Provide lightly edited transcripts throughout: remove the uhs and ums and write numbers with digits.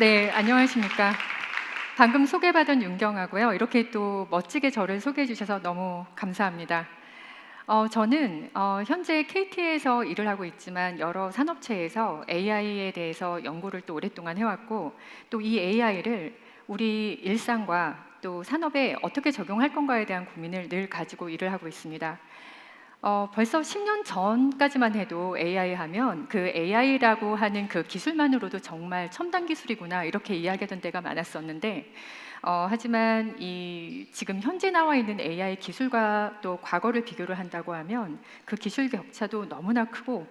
네, 안녕하십니까. 방금 소개받은 윤경하고요. 이렇게 또 멋지게 저를 소개해 주셔서 너무 감사합니다. 저는 현재 KT에서 일을 하고 있지만 여러 산업체에서 AI에 대해서 연구를 또 오랫동안 해왔고, 또 이 AI를 우리 일상과 또 산업에 어떻게 적용할 건가에 대한 고민을 늘 가지고 일을 하고 있습니다. 벌써 10년 전까지만 해도 AI 하면 그 AI라고 하는 그 기술만으로도 정말 첨단 기술이구나 이렇게 이야기하던 때가 많았었는데, 하지만 이 지금 현재 나와 있는 AI 기술과 또 과거를 비교를 한다고 하면 그 기술 격차도 너무나 크고,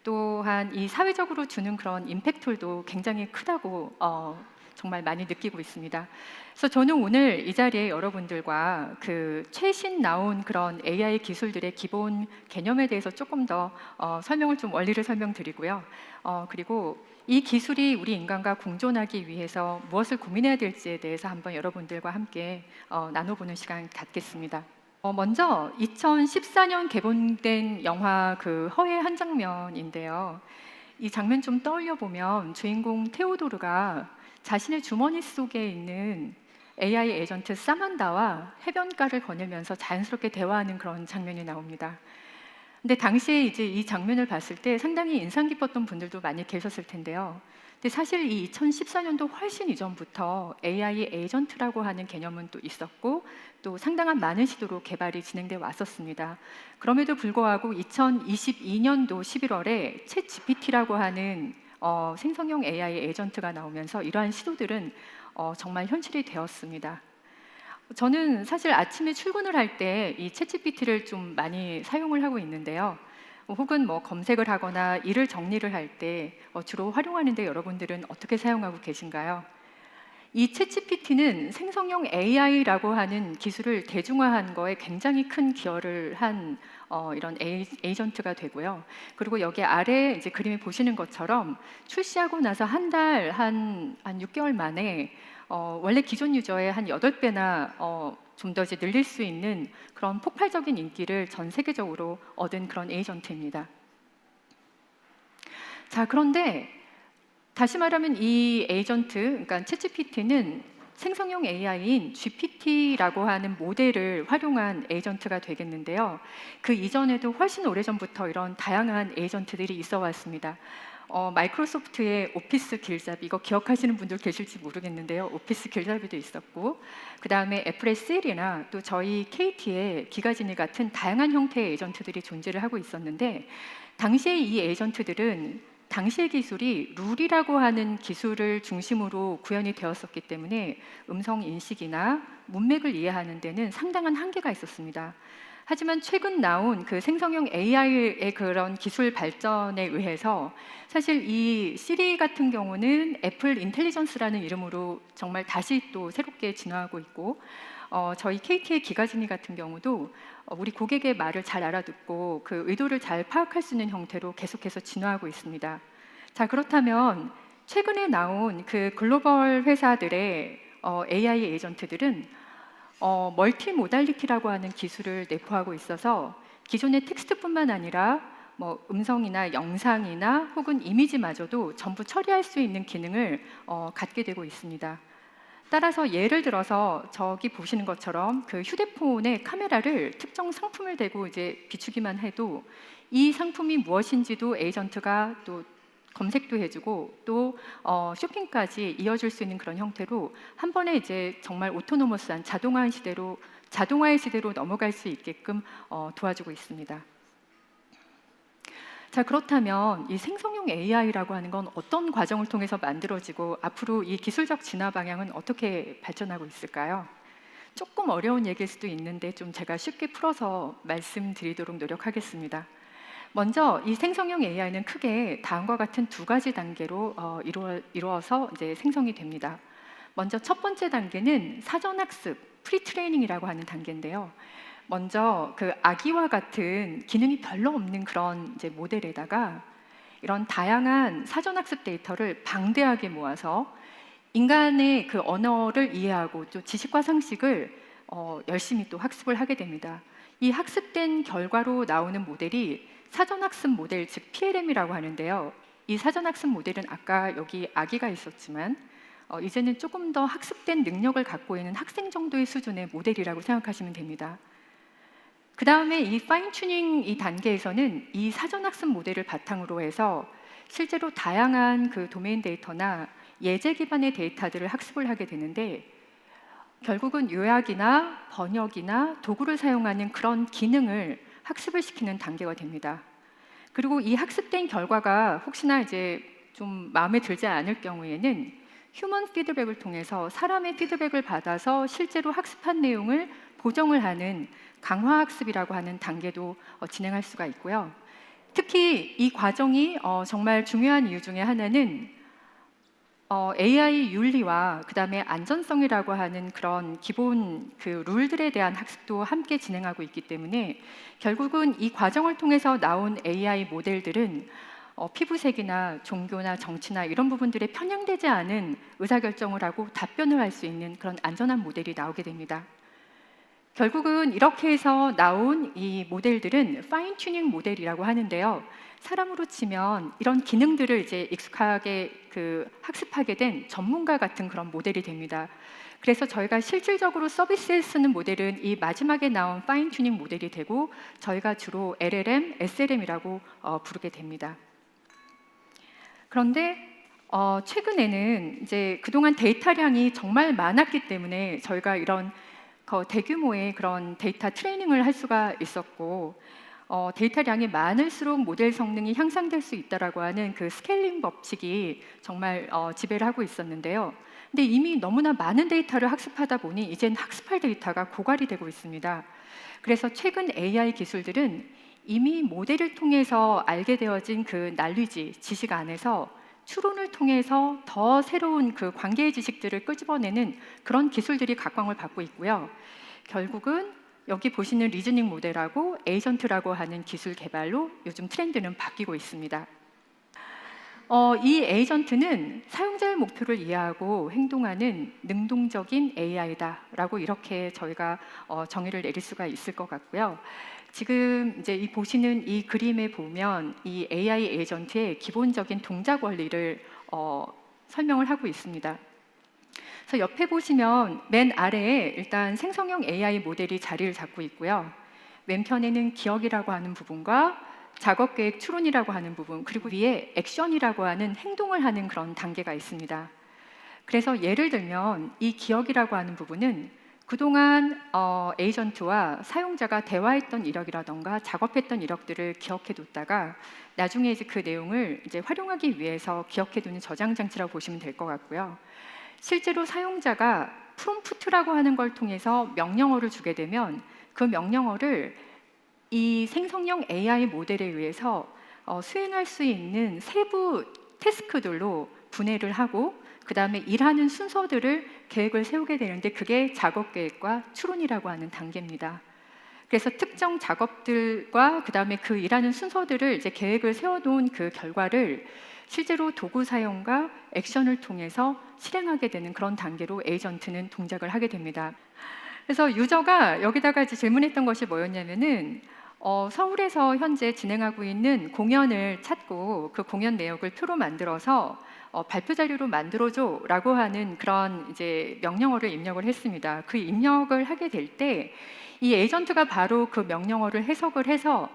또한 이 사회적으로 주는 그런 임팩트도 굉장히 크다고 정말 많이 느끼고 있습니다. 그래서 저는 오늘 이 자리에 여러분들과 그 최신 나온 그런 AI 기술들의 기본 개념에 대해서 조금 더 설명을 좀 원리를 설명드리고요. 그리고 이 기술이 우리 인간과 공존하기 위해서 무엇을 고민해야 될지에 대해서 한번 여러분들과 함께 나눠보는 시간 갖겠습니다. 먼저 2014년 개봉된 영화 그 허의 한 장면인데요. 이 장면 좀 떠올려 보면 주인공 테오도르가 자신의 주머니 속에 있는 AI 에이전트 사만다와 해변가를 거닐면서 자연스럽게 대화하는 그런 장면이 나옵니다. 근데 당시에 이제 이 장면을 봤을 때 상당히 인상 깊었던 분들도 많이 계셨을 텐데요. 근데 사실 이 2014년도 훨씬 이전부터 AI 에이전트라고 하는 개념은 또 있었고, 또 상당한 많은 시도로 개발이 진행돼 왔었습니다. 그럼에도 불구하고 2022년도 11월에 챗 GPT라고 하는 생성형 AI 에이전트가 나오면서 이러한 시도들은 정말 현실이 되었습니다. 저는 사실 아침에 출근을 할 때 이 챗GPT를 좀 많이 사용을 하고 있는데요. 혹은 뭐 검색을 하거나 일을 정리를 할 때 주로 활용하는데 여러분들은 어떻게 사용하고 계신가요? 이 챗GPT는 생성형 AI라고 하는 기술을 대중화한 거에 굉장히 큰 기여를 한 이런 에이전트가 되고요. 그리고 여기 아래 이제 그림에 보시는 것처럼 출시하고 나서 한 6개월 만에 원래 기존 유저의 한 8배나 좀 더 이제 늘릴 수 있는 그런 폭발적인 인기를 전 세계적으로 얻은 그런 에이전트입니다. 자, 그런데 다시 말하면 이 에이전트, 그러니까 챗GPT는 생성형 AI인 GPT라고 하는 모델을 활용한 에이전트가 되겠는데요. 그 이전에도 훨씬 오래전부터 이런 다양한 에이전트들이 있어 왔습니다. 마이크로소프트의 오피스 길잡이, 이거 기억하시는 분들 계실지 모르겠는데요. 오피스 길잡이도 있었고, 그 다음에 애플의 셀이나 또 저희 KT의 기가진이 같은 다양한 형태의 에이전트들이 존재를 하고 있었는데, 당시에 이 에이전트들은 당시의 기술이 룰이라고 하는 기술을 중심으로 구현이 되었었기 때문에 음성 인식이나 문맥을 이해하는 데는 상당한 한계가 있었습니다. 하지만 최근 나온 그 생성형 AI의 그런 기술 발전에 의해서 사실 이 시리 같은 경우는 애플 인텔리전스라는 이름으로 정말 다시 또 새롭게 진화하고 있고, 저희 KT의 기가진이 같은 경우도 우리 고객의 말을 잘 알아듣고 그 의도를 잘 파악할 수 있는 형태로 계속해서 진화하고 있습니다. 자, 그렇다면 최근에 나온 그 글로벌 회사들의 AI 에이전트들은 멀티 모달리티라고 하는 기술을 내포하고 있어서 기존의 텍스트뿐만 아니라 뭐 음성이나 영상이나 혹은 이미지마저도 전부 처리할 수 있는 기능을 갖게 되고 있습니다. 따라서 예를 들어서 저기 보시는 것처럼 그 휴대폰의 카메라를 특정 상품을 대고 이제 비추기만 해도 이 상품이 무엇인지도 에이전트가 또 검색도 해주고 또 쇼핑까지 이어줄 수 있는 그런 형태로 한 번에 이제 정말 오토노머스한 자동화의 시대로 넘어갈 수 있게끔 도와주고 있습니다. 자, 그렇다면 이 생성형 AI라고 하는 건 어떤 과정을 통해서 만들어지고 앞으로 이 기술적 진화 방향은 어떻게 발전하고 있을까요? 조금 어려운 얘기일 수도 있는데 좀 제가 쉽게 풀어서 말씀드리도록 노력하겠습니다. 먼저 이 생성형 AI는 크게 다음과 같은 두 가지 단계로 이루어서 이제 생성이 됩니다. 먼저 첫 번째 단계는 사전학습, 프리트레이닝이라고 하는 단계인데요. 먼저 그 아기와 같은 기능이 별로 없는 그런 이제 모델에다가 이런 다양한 사전학습 데이터를 방대하게 모아서 인간의 그 언어를 이해하고 또 지식과 상식을 열심히 또 학습을 하게 됩니다. 이 학습된 결과로 나오는 모델이 사전학습 모델, 즉 PLM이라고 하는데요. 이 사전학습 모델은 아까 여기 아기가 있었지만 이제는 조금 더 학습된 능력을 갖고 있는 학생 정도의 수준의 모델이라고 생각하시면 됩니다. 그 다음에 이 파인 튜닝 이 단계에서는 이 사전 학습 모델을 바탕으로 해서 실제로 다양한 그 도메인 데이터나 예제 기반의 데이터들을 학습을 하게 되는데, 결국은 요약이나 번역이나 도구를 사용하는 그런 기능을 학습을 시키는 단계가 됩니다. 그리고 이 학습된 결과가 혹시나 이제 좀 마음에 들지 않을 경우에는 휴먼 피드백을 통해서 사람의 피드백을 받아서 실제로 학습한 내용을 보정을 하는 강화 학습이라고 하는 단계도 진행할 수가 있고요. 특히 이 과정이 정말 중요한 이유 중에 하나는 AI 윤리와 그다음에 안전성이라고 하는 그런 기본 그 룰들에 대한 학습도 함께 진행하고 있기 때문에 결국은 이 과정을 통해서 나온 AI 모델들은 피부색이나 종교나 정치나 이런 부분들에 편향되지 않은 의사결정을 하고 답변을 할 수 있는 그런 안전한 모델이 나오게 됩니다. 결국은 이렇게 해서 나온 이 모델들은 파인 튜닝 모델이라고 하는데요. 사람으로 치면 이런 기능들을 이제 익숙하게 학습하게 된 전문가 같은 그런 모델이 됩니다. 그래서 저희가 실질적으로 서비스에 쓰는 모델은 이 마지막에 나온 파인 튜닝 모델이 되고, 저희가 주로 LLM, SLM이라고 부르게 됩니다. 그런데 최근에는 이제 그동안 데이터량이 정말 많았기 때문에 저희가 이런 대규모의 그런 데이터 트레이닝을 할 수가 있었고, 데이터량이 많을수록 모델 성능이 향상될 수 있다라고 하는 그 스케일링 법칙이 정말 지배를 하고 있었는데요. 근데 이미 너무나 많은 데이터를 학습하다 보니 이젠 학습할 데이터가 고갈이 되고 있습니다. 그래서 최근 AI 기술들은 이미 모델을 통해서 알게 되어진 그 난리지, 지식 안에서 추론을 통해서 더 새로운 그 관계의 지식들을 끄집어내는 그런 기술들이 각광을 받고 있고요. 결국은 여기 보시는 리즈닝 모델하고 에이전트라고 하는 기술 개발로 요즘 트렌드는 바뀌고 있습니다. 이 에이전트는 사용자의 목표를 이해하고 행동하는 능동적인 AI다라고 이렇게 저희가 정의를 내릴 수가 있을 것 같고요. 지금 이제 이 보시는 이 그림에 보면 이 AI 에이전트의 기본적인 동작 원리를 설명을 하고 있습니다. 그래서 옆에 보시면 맨 아래에 일단 생성형 AI 모델이 자리를 잡고 있고요. 왼편에는 기억이라고 하는 부분과 작업 계획 추론이라고 하는 부분, 그리고 위에 액션이라고 하는 행동을 하는 그런 단계가 있습니다. 그래서 예를 들면 이 기억이라고 하는 부분은 그동안 에이전트와 사용자가 대화했던 이력이라던가 작업했던 이력들을 기억해 뒀다가 나중에 이제 그 내용을 이제 활용하기 위해서 기억해 두는 저장 장치라고 보시면 될 것 같고요. 실제로 사용자가 프롬프트라고 하는 걸 통해서 명령어를 주게 되면 그 명령어를 이 생성형 AI 모델에 의해서 수행할 수 있는 세부 태스크들로 분해를 하고 그 다음에 일하는 순서들을 계획을 세우게 되는데, 그게 작업 계획과 추론이라고 하는 단계입니다. 그래서 특정 작업들과 그 다음에 그 일하는 순서들을 이제 계획을 세워놓은 그 결과를 실제로 도구 사용과 액션을 통해서 실행하게 되는 그런 단계로 에이전트는 동작을 하게 됩니다. 그래서 유저가 여기다가 이제 질문했던 것이 뭐였냐면은 서울에서 현재 진행하고 있는 공연을 찾고 그 공연 내역을 표로 만들어서 발표 자료로 만들어줘라고 하는 그런 이제 명령어를 입력을 했습니다. 그 입력을 하게 될 때 이 에이전트가 바로 그 명령어를 해석을 해서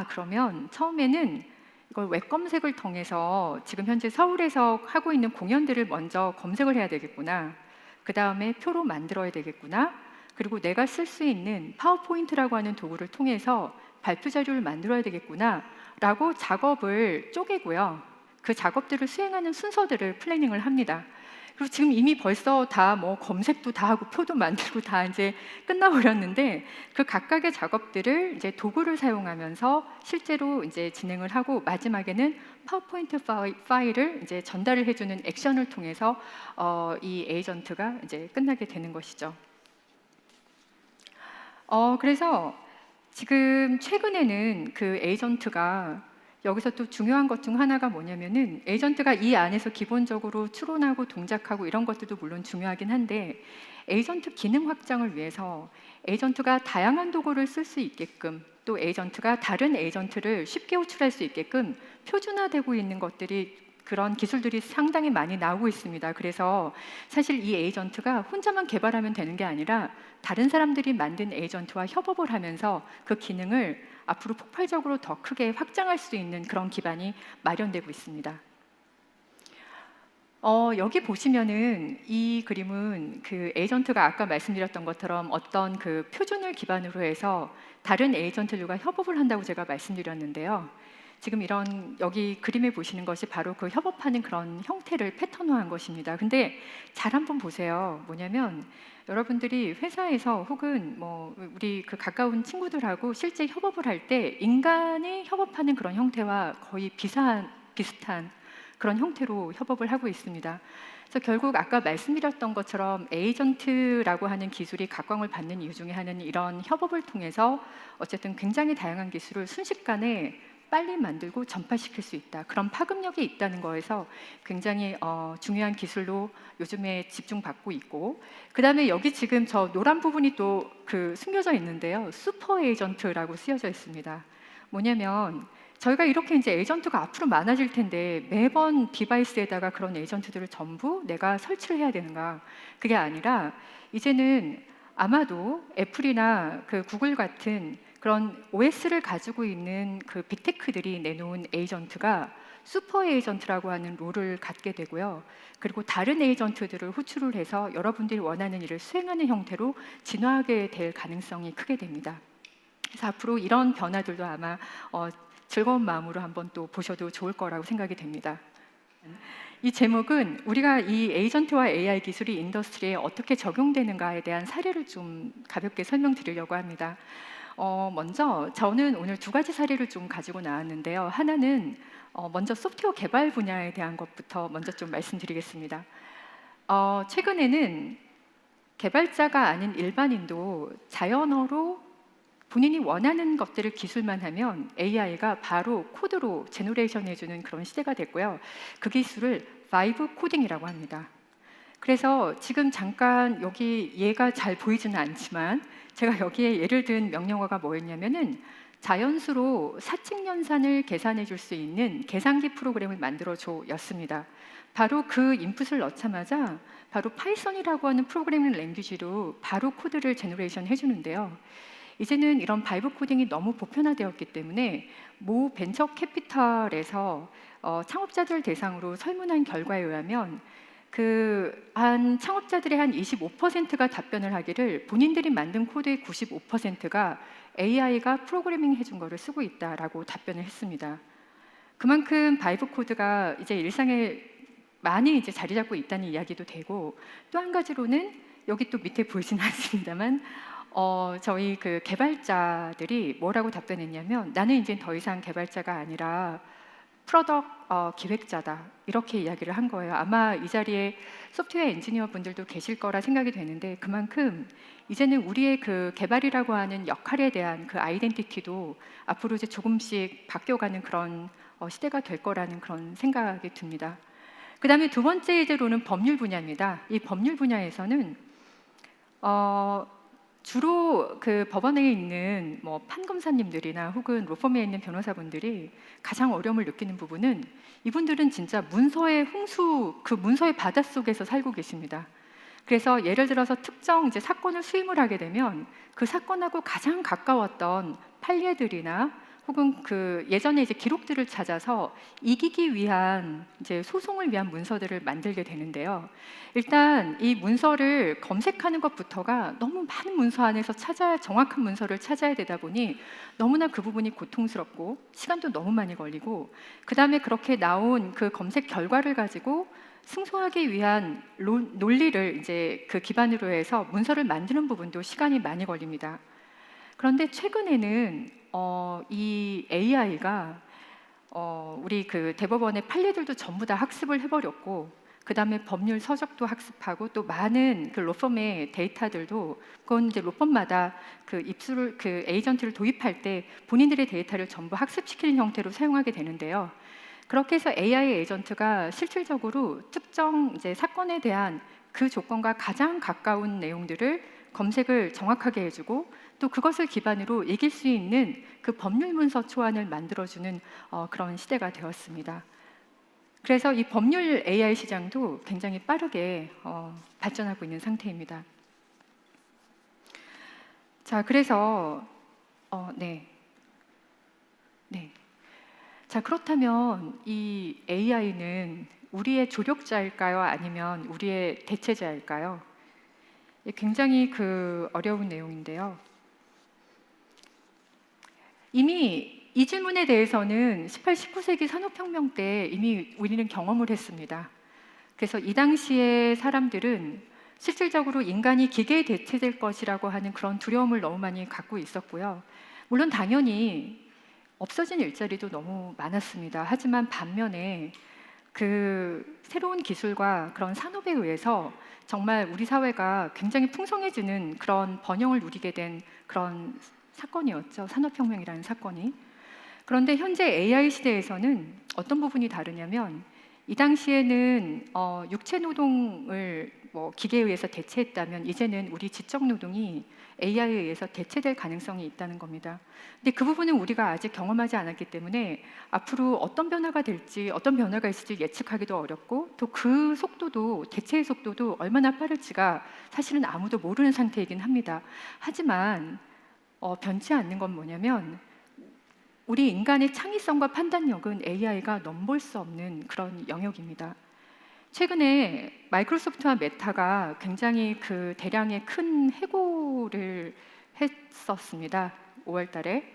그러면 처음에는 이걸 웹 검색을 통해서 지금 현재 서울에서 하고 있는 공연들을 먼저 검색을 해야 되겠구나. 그 다음에 표로 만들어야 되겠구나. 그리고 내가 쓸 수 있는 파워포인트라고 하는 도구를 통해서 발표 자료를 만들어야 되겠구나 라고 작업을 쪼개고요. 그 작업들을 수행하는 순서들을 플래닝을 합니다. 그리고 지금 이미 벌써 다 뭐 검색도 다 하고 표도 만들고 다 이제 끝나버렸는데, 그 각각의 작업들을 이제 도구를 사용하면서 실제로 이제 진행을 하고 마지막에는 파워포인트 파일을 이제 전달을 해주는 액션을 통해서 이 에이전트가 이제 끝나게 되는 것이죠. 그래서 지금 최근에는 그 에이전트가 여기서 또 중요한 것 중 하나가 뭐냐면은, 에이전트가 이 안에서 기본적으로 추론하고 동작하고 이런 것들도 물론 중요하긴 한데, 에이전트 기능 확장을 위해서 에이전트가 다양한 도구를 쓸 수 있게끔, 또 에이전트가 다른 에이전트를 쉽게 호출할 수 있게끔 표준화되고 있는 것들이 그런 기술들이 상당히 많이 나오고 있습니다. 그래서 사실 이 에이전트가 혼자만 개발하면 되는 게 아니라 다른 사람들이 만든 에이전트와 협업을 하면서 그 기능을 앞으로 폭발적으로 더 크게 확장할 수 있는 그런 기반이 마련되고 있습니다. 여기 보시면은 이 그림은 그 에이전트가 아까 말씀드렸던 것처럼 어떤 그 표준을 기반으로 해서 다른 에이전트들과 협업을 한다고 제가 말씀드렸는데요. 지금 이런 여기 그림에 보시는 것이 바로 그 협업하는 그런 형태를 패턴화한 것입니다. 근데 잘 한번 보세요. 뭐냐면 여러분들이 회사에서 혹은 뭐 우리 그 가까운 친구들하고 실제 협업을 할 때 인간이 협업하는 그런 형태와 거의 비슷한 그런 형태로 협업을 하고 있습니다. 그래서 결국 아까 말씀드렸던 것처럼 에이전트라고 하는 기술이 각광을 받는 이유 중에 하나는 이런 협업을 통해서 어쨌든 굉장히 다양한 기술을 순식간에 빨리 만들고 전파시킬 수 있다. 그런 파급력이 있다는 거에서 굉장히 중요한 기술로 요즘에 집중받고 있고, 그다음에 여기 지금 저 노란 부분이 또 그 숨겨져 있는데요. 슈퍼 에이전트라고 쓰여져 있습니다. 뭐냐면 저희가 이렇게 이제 에이전트가 앞으로 많아질 텐데 매번 디바이스에다가 그런 에이전트들을 전부 내가 설치를 해야 되는가? 그게 아니라 이제는 아마도 애플이나 그 구글 같은 그런 OS를 가지고 있는 그 빅테크들이 내놓은 에이전트가 슈퍼 에이전트라고 하는 롤을 갖게 되고요. 그리고 다른 에이전트들을 호출을 해서 여러분들이 원하는 일을 수행하는 형태로 진화하게 될 가능성이 크게 됩니다. 그래서 앞으로 이런 변화들도 아마 즐거운 마음으로 한번 또 보셔도 좋을 거라고 생각이 됩니다. 이 제목은 우리가 이 에이전트와 AI 기술이 인더스트리에 어떻게 적용되는가에 대한 사례를 좀 가볍게 설명드리려고 합니다. 먼저 저는 오늘 두 가지 사례를 좀 가지고 나왔는데요. 하나는 먼저 소프트웨어 개발 분야에 대한 것부터 먼저 좀 말씀드리겠습니다. 최근에는 개발자가 아닌 일반인도 자연어로 본인이 원하는 것들을 기술만 하면 AI가 바로 코드로 제너레이션 해주는 그런 시대가 됐고요. 그 기술을 바이브 코딩이라고 합니다. 그래서 지금 잠깐 여기 얘가 잘 보이지는 않지만 제가 여기에 예를 든 명령어가 뭐였냐면은 자연수로 사칙 연산을 계산해 줄 수 있는 계산기 프로그램을 만들어 줘였습니다. 바로 그 인풋을 넣자마자 바로 파이썬이라고 하는 프로그래밍 랭귀지로 바로 코드를 제너레이션 해주는데요. 이제는 이런 바이브 코딩이 너무 보편화되었기 때문에 모 벤처 캐피탈에서 창업자들 대상으로 설문한 결과에 의하면 한 창업자들의 한 25%가 답변을 하기를 본인들이 만든 코드의 95%가 AI가 프로그래밍 해준 거를 쓰고 있다라고 답변을 했습니다. 그만큼 바이브 코드가 이제 일상에 많이 이제 자리 잡고 있다는 이야기도 되고, 또 한 가지로는 여기 또 밑에 보이지는 않습니다만 저희 그 개발자들이 뭐라고 답변했냐면 나는 이제 더 이상 개발자가 아니라 프로덕트 기획자다, 이렇게 이야기를 한 거예요. 아마 이 자리에 소프트웨어 엔지니어 분들도 계실 거라 생각이 되는데 그만큼 이제는 우리의 그 개발이라고 하는 역할에 대한 그 아이덴티티도 앞으로 이제 조금씩 바뀌어가는 그런 시대가 될 거라는 그런 생각이 듭니다. 그 다음에 두 번째 예제로는 법률 분야입니다. 이 법률 분야에서는 주로 그 법원에 있는 뭐 판검사님들이나 혹은 로펌에 있는 변호사분들이 가장 어려움을 느끼는 부분은 이분들은 진짜 문서의 홍수, 그 문서의 바닷속에서 살고 계십니다. 그래서 예를 들어서 특정 이제 사건을 수임을 하게 되면 그 사건하고 가장 가까웠던 판례들이나 혹은 그 예전에 이제 기록들을 찾아서 이기기 위한 이제 소송을 위한 문서들을 만들게 되는데요. 일단 이 문서를 검색하는 것부터가 너무 많은 문서 안에서 정확한 문서를 찾아야 되다 보니 너무나 그 부분이 고통스럽고 시간도 너무 많이 걸리고, 그 다음에 그렇게 나온 그 검색 결과를 가지고 승소하기 위한 논리를 이제 그 기반으로 해서 문서를 만드는 부분도 시간이 많이 걸립니다. 그런데 최근에는 이 AI가 우리 그 대법원의 판례들도 전부 다 학습을 해버렸고, 그 다음에 법률 서적도 학습하고 또 많은 그 로펌의 데이터들도 그건 이제 로펌마다 그 에이전트를 도입할 때 본인들의 데이터를 전부 학습시키는 형태로 사용하게 되는데요. 그렇게 해서 AI 에이전트가 실질적으로 특정 이제 사건에 대한 그 조건과 가장 가까운 내용들을 검색을 정확하게 해주고 또 그것을 기반으로 이길 수 있는 그 법률 문서 초안을 만들어주는 그런 시대가 되었습니다. 그래서 이 법률 AI 시장도 굉장히 빠르게 발전하고 있는 상태입니다. 자, 그래서 네. 자, 그렇다면 이 AI는 우리의 조력자일까요? 아니면 우리의 대체자일까요? 굉장히 어려운 내용인데요. 이미 이 질문에 대해서는 18, 19세기 산업혁명 때 이미 우리는 경험을 했습니다. 그래서 이 당시에 사람들은 실질적으로 인간이 기계에 대체될 것이라고 하는 그런 두려움을 너무 많이 갖고 있었고요. 물론 당연히 없어진 일자리도 너무 많았습니다. 하지만 반면에 새로운 기술과 그런 산업에 의해서 정말 우리 사회가 굉장히 풍성해지는 그런 번영을 누리게 된 그런 사건이었죠. 산업혁명이라는 사건이. 그런데 현재 AI 시대에서는 어떤 부분이 다르냐면 이 당시에는 육체 노동을 기계에 의해서 대체했다면 이제는 우리 지적 노동이 AI에 의해서 대체될 가능성이 있다는 겁니다. 근데 그 부분은 우리가 아직 경험하지 않았기 때문에 앞으로 어떤 변화가 될지, 어떤 변화가 있을지 예측하기도 어렵고 또 그 속도도, 대체의 속도도 얼마나 빠를지가 사실은 아무도 모르는 상태이긴 합니다. 하지만 변치 않는 건 뭐냐면 우리 인간의 창의성과 판단력은 AI가 넘볼 수 없는 그런 영역입니다. 최근에 마이크로소프트와 메타가 굉장히 대량의 큰 해고를 했었습니다. 5월 달에.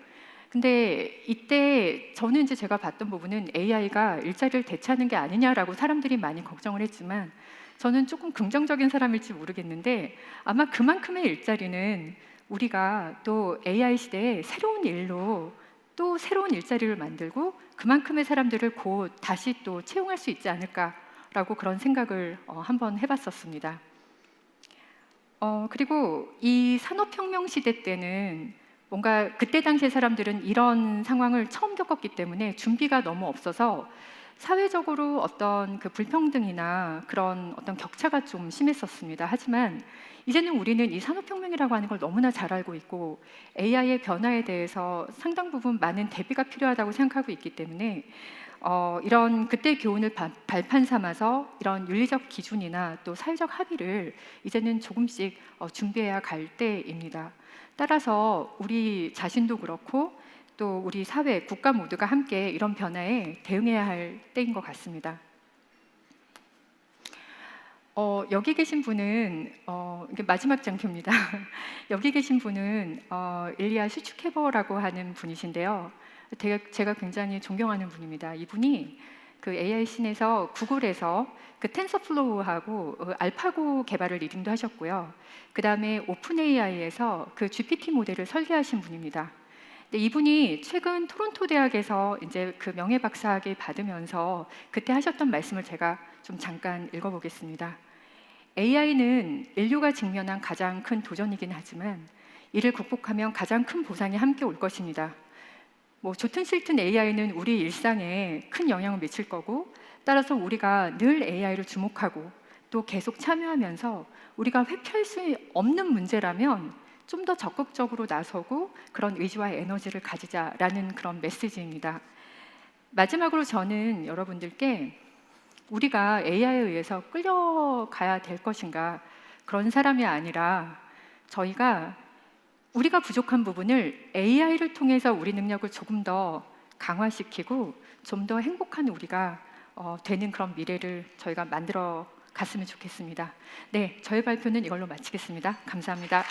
근데 이때 저는 이제 제가 봤던 부분은 AI가 일자리를 대체하는 게 아니냐라고 사람들이 많이 걱정을 했지만 저는 조금 긍정적인 사람일지 모르겠는데 아마 그만큼의 일자리는 우리가 또 AI 시대에 새로운 일로 또 새로운 일자리를 만들고 그만큼의 사람들을 곧 다시 또 채용할 수 있지 않을까라고 그런 생각을 한번 해봤었습니다. 그리고 이 산업혁명 시대 때는 뭔가 그때 당시의 사람들은 이런 상황을 처음 겪었기 때문에 준비가 너무 없어서 사회적으로 어떤 불평등이나 그런 어떤 격차가 좀 심했었습니다. 하지만 이제는 우리는 이 산업혁명이라고 하는 걸 너무나 잘 알고 있고 AI의 변화에 대해서 상당 부분 많은 대비가 필요하다고 생각하고 있기 때문에 이런 그때 교훈을 발판 삼아서 이런 윤리적 기준이나 또 사회적 합의를 이제는 조금씩 준비해야 갈 때입니다. 따라서 우리 자신도 그렇고 또 우리 사회, 국가 모두가 함께 이런 변화에 대응해야 할 때인 것 같습니다. 여기 계신 분은 이게 마지막 장표입니다. 여기 계신 분은 일리아 슈츠케버라고 하는 분이신데요. 제가 굉장히 존경하는 분입니다. 이분이 AI 씬에서 구글에서 텐서플로우하고 알파고 개발을 리딩도 하셨고요. 그 다음에 오픈 AI에서 GPT 모델을 설계하신 분입니다. 이분이 최근 토론토 대학에서 이제 명예박사학위 받으면서 그때 하셨던 말씀을 제가 좀 잠깐 읽어보겠습니다. AI는 인류가 직면한 가장 큰 도전이긴 하지만 이를 극복하면 가장 큰 보상이 함께 올 것입니다. 좋든 싫든 AI는 우리 일상에 큰 영향을 미칠 거고 따라서 우리가 늘 AI를 주목하고 또 계속 참여하면서 우리가 회피할 수 없는 문제라면 좀 더 적극적으로 나서고 그런 의지와 에너지를 가지자라는 그런 메시지입니다. 마지막으로 저는 여러분들께 우리가 AI에 의해서 끌려가야 될 것인가 그런 사람이 아니라 우리가 부족한 부분을 AI를 통해서 우리 능력을 조금 더 강화시키고 좀 더 행복한 우리가 되는 그런 미래를 저희가 만들어 갔으면 좋겠습니다. 네, 저희 발표는 이걸로 마치겠습니다. 감사합니다.